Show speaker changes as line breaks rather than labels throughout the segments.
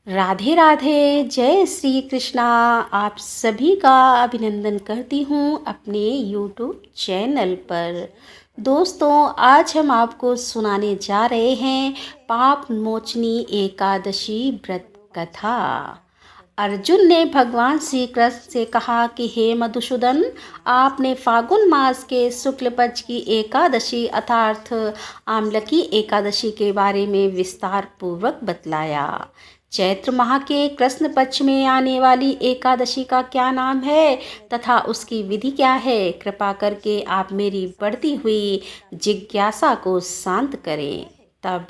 राधे राधे, जय श्री कृष्णा। आप सभी का अभिनंदन करती हूँ अपने यूट्यूब चैनल पर। दोस्तों, आज हम आपको सुनाने जा रहे हैं पाप मोचनी एकादशी व्रत कथा। अर्जुन ने भगवान श्री कृष्ण से कहा कि हे मधुसूदन, आपने फागुन मास के शुक्ल पक्ष की एकादशी अर्थात आमलकी एकादशी के बारे में विस्तार पूर्वक बतलाया। चैत्र माह के कृष्ण पक्ष में आने वाली एकादशी का क्या नाम है तथा उसकी विधि क्या है, कृपा करके आप मेरी बढ़ती हुई जिज्ञासा को शांत करें। तब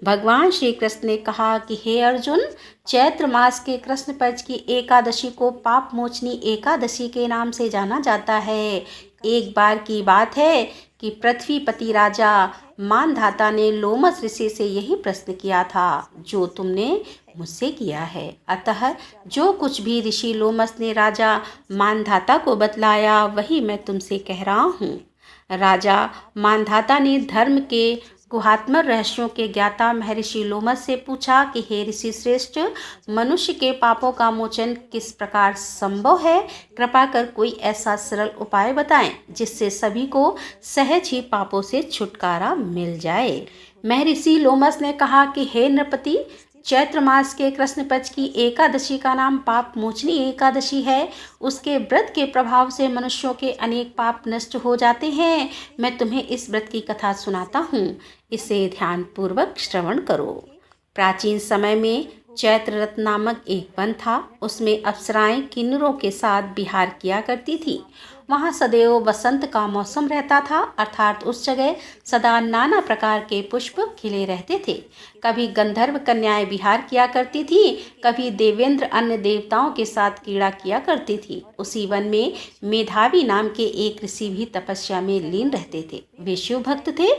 भगवान श्री कृष्ण ने कहा कि हे अर्जुन, चैत्र मास के कृष्ण पक्ष की एकादशी को पाप मोचनी एकादशी के नाम से जाना जाता है। एक बार की बात है कि पृथ्वीपति राजा मानधाता ने लोमस ऋषि से यही प्रश्न किया था जो तुमने मुझसे किया है। अतः जो कुछ भी ऋषि लोमस ने राजा मानधाता को बतलाया वही मैं तुमसे कह रहा हूँ। राजा मानधाता ने धर्म के गुहात्मक रहस्यों के ज्ञाता महर्षि लोमस से पूछा कि हे ऋषि श्रेष्ठ, मनुष्य के पापों का मोचन किस प्रकार संभव है? कृपा कर कोई ऐसा सरल उपाय बताएं जिससे सभी को सहज ही पापों से छुटकारा मिल जाए। महर्षि लोमस ने कहा कि हे नृपति, चैत्र मास के कृष्ण पक्ष की एकादशी का नाम पाप मोचनी एकादशी है। उसके व्रत के प्रभाव से मनुष्यों के अनेक पाप नष्ट हो जाते हैं। मैं तुम्हें इस व्रत की कथा सुनाता हूँ, इसे ध्यान पूर्वक श्रवण करो। प्राचीन समय में चैत्र रथ नामक एक वन था। उसमें अप्सराएं किन्नरों के साथ विहार किया करती थी। वहाँ सदैव वसंत का मौसम रहता था, अर्थात उस जगह सदा नाना प्रकार के पुष्प खिले रहते थे। कभी गंधर्व कन्याएं विहार किया करती थी, कभी देवेंद्र अन्य देवताओं के साथ क्रीड़ा किया करती थी। उसी वन में मेधावी नाम के एक ऋषि भी तपस्या में लीन रहते थे। वे शिव भक्त थे।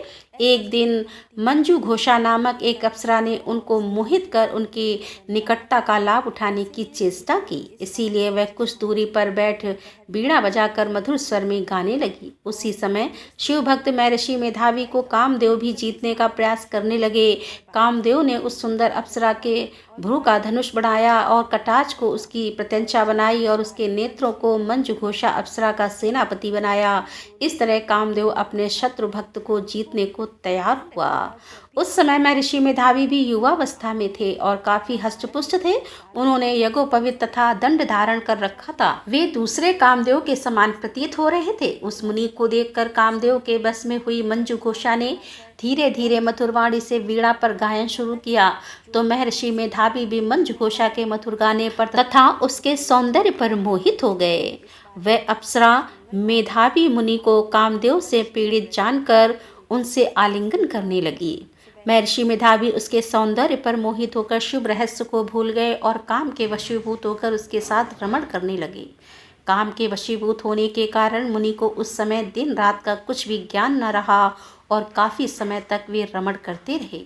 एक दिन मंजू घोषा नामक एक अप्सरा ने उनको मोहित कर उनकी निकटता का लाभ उठाने की चेष्टा की। इसीलिए वह कुछ दूरी पर बैठ बीड़ा बजाकर मधुर स्वर में गाने लगी। उसी समय शिव भक्त महर्षि मेधावी को कामदेव भी जीतने का प्रयास करने लगे। कामदेव ने उस सुंदर अप्सरा के भ्रू का धनुष बढ़ाया और कटाक्ष को उसकी प्रत्यंचा बनाई और उसके नेत्रों को मंजू घोषा अप्सरा का सेनापति बनाया। इस तरह कामदेव अपने शत्रु भक्त को जीतने को तैयार हुआ। उस समय महर्षि मेधावी भी युवावस्था में थे और काफी हष्टपुष्ट थे। उन्होंने यज्ञोपवीत तथा दंड धारण कर रखा था। वे दूसरे कामदेव के समान प्रतीत हो रहे थे। उस मुनि को देखकर कामदेव के बस में हुई मंजू घोषा ने धीरे धीरे मधुरवाणी से वीणा पर गायन शुरू किया तो महर्षि मेधावी भी मंजू घोषा के मधुर गाने पर तथा उसके सौंदर्य पर मोहित हो गए। वह अप्सरा मेधावी मुनि को कामदेव से पीड़ित जानकर उनसे आलिंगन करने लगी। महर्षि मेधावी उसके सौंदर्य पर मोहित होकर शुभ रहस्य को भूल गए और काम के वशीभूत होकर उसके साथ रमण करने लगे। काम के वशीभूत होने के कारण मुनि को उस समय दिन रात का कुछ भी ज्ञान न रहा और काफी समय तक वे रमण करते रहे।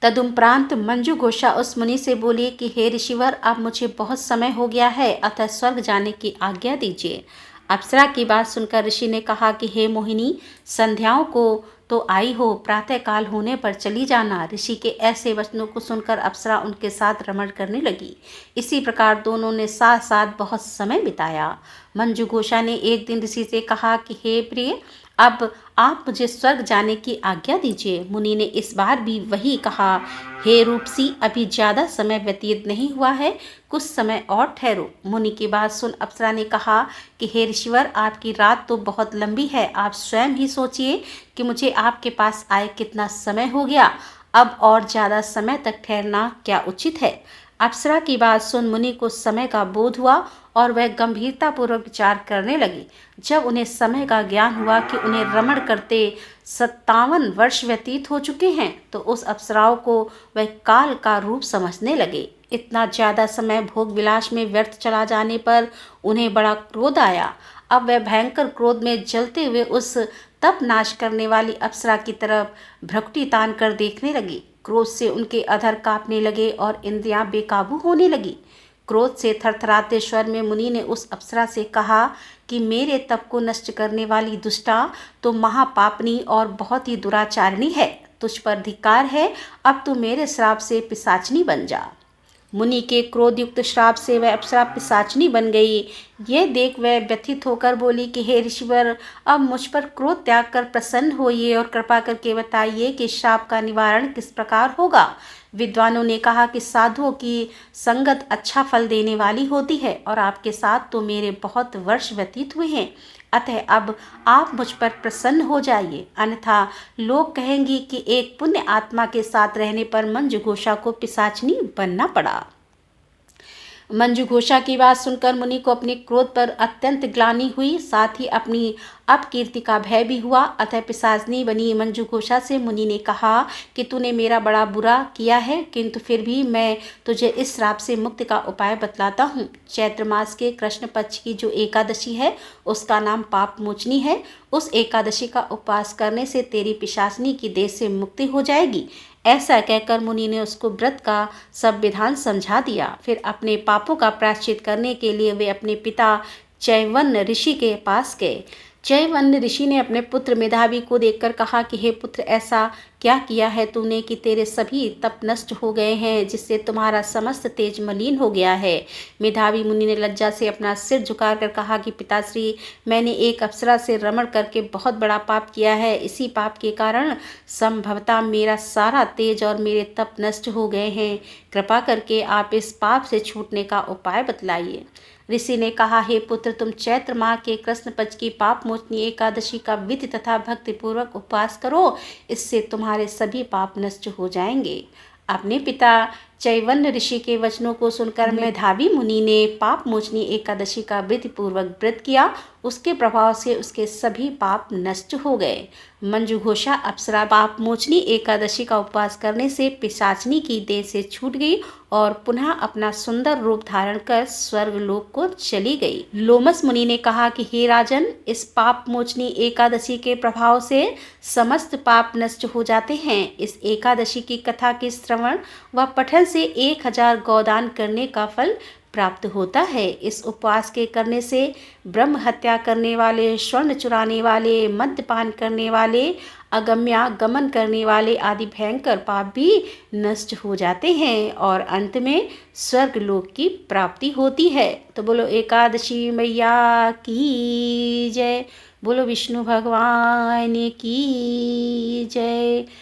तदुपरांत मंजू घोषा उस मुनि से बोली कि हे ऋषिवर, अब मुझे बहुत समय हो गया है, अतः स्वर्ग जाने की आज्ञा दीजिए। अप्सरा की बात सुनकर ऋषि ने कहा कि हे मोहिनी, संध्याओं को तो आई हो, प्रातः काल होने पर चली जाना। ऋषि के ऐसे वचनों को सुनकर अप्सरा उनके साथ रमण करने लगी। इसी प्रकार दोनों ने साथ साथ बहुत समय बिताया। मंजू घोषा ने एक दिन ऋषि से कहा कि हे प्रिय, अब आप मुझे स्वर्ग जाने की आज्ञा दीजिए। मुनि ने इस बार भी वही कहा, हे रूपसी, अभी ज्यादा समय व्यतीत नहीं हुआ है, कुछ समय और ठहरो। मुनि की बात सुन अप्सरा ने कहा कि हे ऋषिवर, आपकी रात तो बहुत लंबी है, आप स्वयं ही सोचिए कि मुझे आपके पास आए कितना समय हो गया। अब और ज्यादा समय तक ठहरना क्या उचित है? अप्सरा की बात सुन मुनि को समय का बोध हुआ और वह गंभीरता पूर्वक विचार करने लगी। जब उन्हें समय का ज्ञान हुआ कि उन्हें रमण करते 57 वर्ष व्यतीत हो चुके हैं तो उस अप्सराओं को वह काल का रूप समझने लगे। इतना ज्यादा समय भोग विलास में व्यर्थ चला जाने पर उन्हें बड़ा क्रोध आया। अब वह भयंकर क्रोध में जलते हुए उस तप नाश करने वाली अप्सरा की तरफ भ्रकुटी तान कर देखने लगी। क्रोध से उनके अधर कांपने लगे और इंद्रियां बेकाबू होने लगी। क्रोध से थरथराते स्वर में मुनि ने उस अप्सरा से कहा कि मेरे तप को नष्ट करने वाली दुष्टा तो महापापनी और बहुत ही दुराचारिणी है। तुझ पर धिक्कार है, अब तू मेरे श्राप से पिशाचनी बन जा। मुनि के क्रोधयुक्त श्राप से वह अप्सरा पिशाचिनी बन गई। यह देख वह व्यथित होकर बोली कि हे ऋषिवर, अब मुझ पर क्रोध त्याग कर प्रसन्न होइए और कृपा करके बताइए कि श्राप का निवारण किस प्रकार होगा। विद्वानों ने कहा कि साधुओं की संगत अच्छा फल देने वाली होती है और आपके साथ तो मेरे बहुत वर्ष व्यतीत हुए हैं, अतः अब आप मुझ पर प्रसन्न हो जाइए, अन्यथा लोग कहेंगे कि एक पुण्य आत्मा के साथ रहने पर मंजुघोषा को पिशाचिनी बनना पड़ा। मंजुघोषा की बात सुनकर मुनि को अपने क्रोध पर अत्यंत ग्लानि हुई, साथ ही अपनी अपकीर्ति का भय भी हुआ। अतः पिशाचिनी बनी मंजुघोषा से मुनि ने कहा कि तूने मेरा बड़ा बुरा किया है, किंतु फिर भी मैं तुझे इस श्राप से मुक्ति का उपाय बतलाता हूँ। चैत्र मास के कृष्ण पक्ष की जो एकादशी है उसका नाम पाप मोचनी है। उस एकादशी का उपवास करने से तेरी पिशाचिनी की देह से मुक्ति हो जाएगी। ऐसा कहकर मुनि ने उसको व्रत का सब विधान समझा दिया। फिर अपने पापों का प्रायश्चित करने के लिए वे अपने पिता चैवन्य ऋषि के पास गए। चैवन्य ऋषि ने अपने पुत्र मेधावी को देखकर कहा कि हे पुत्र, ऐसा क्या किया है तूने कि तेरे सभी तप नष्ट हो गए हैं, जिससे तुम्हारा समस्त तेज मलिन हो गया है। मेधावी मुनि ने लज्जा से अपना सिर झुकाकर कहा कि पिताश्री, मैंने एक अप्सरा से रमण करके बहुत बड़ा पाप किया है। इसी पाप के कारण संभवतः मेरा सारा तेज और मेरे तप नष्ट हो गए हैं। कृपा करके आप इस पाप से छूटने का उपाय बतलाइए। ऋषि ने कहा, हे पुत्र, तुम चैत्र माह के कृष्ण पक्ष की पाप मोचनी एकादशी का विधि तथा भक्तिपूर्वक उपवास करो, इससे तुम्हारे सभी पाप नष्ट हो जाएंगे। अपने पिता चैवन्य ऋषि के वचनों को सुनकर मेधावी मुनि ने पाप मोचनी एकादशी का विधि पूर्वक व्रत किया। उसके प्रभाव से उसके सभी पाप नष्ट हो गए। मंजुघोषा अप्सरा पाप मोचनी एकादशी का उपवास करने से पिशाचिनी की देह से छूट गई और पुनः अपना सुंदर रूप धारण कर स्वर्ग लोक को चली गई। लोमस मुनि ने कहा कि हे राजन, इस पाप मोचनी एकादशी के प्रभाव से समस्त पाप नष्ट हो जाते हैं। इस एकादशी की कथा के श्रवण व पठन से 1000 गौदान करने का फल प्राप्त होता है। इस उपवास के करने से ब्रह्म हत्या करने वाले, स्वर्ण चुराने वाले, मद्यपान करने वाले, अगम्यागमन करने वाले आदि भयंकर पाप भी नष्ट हो जाते हैं और अंत में स्वर्ग लोक की प्राप्ति होती है। तो बोलो एकादशी मैया की जय, बोलो विष्णु भगवान की जय।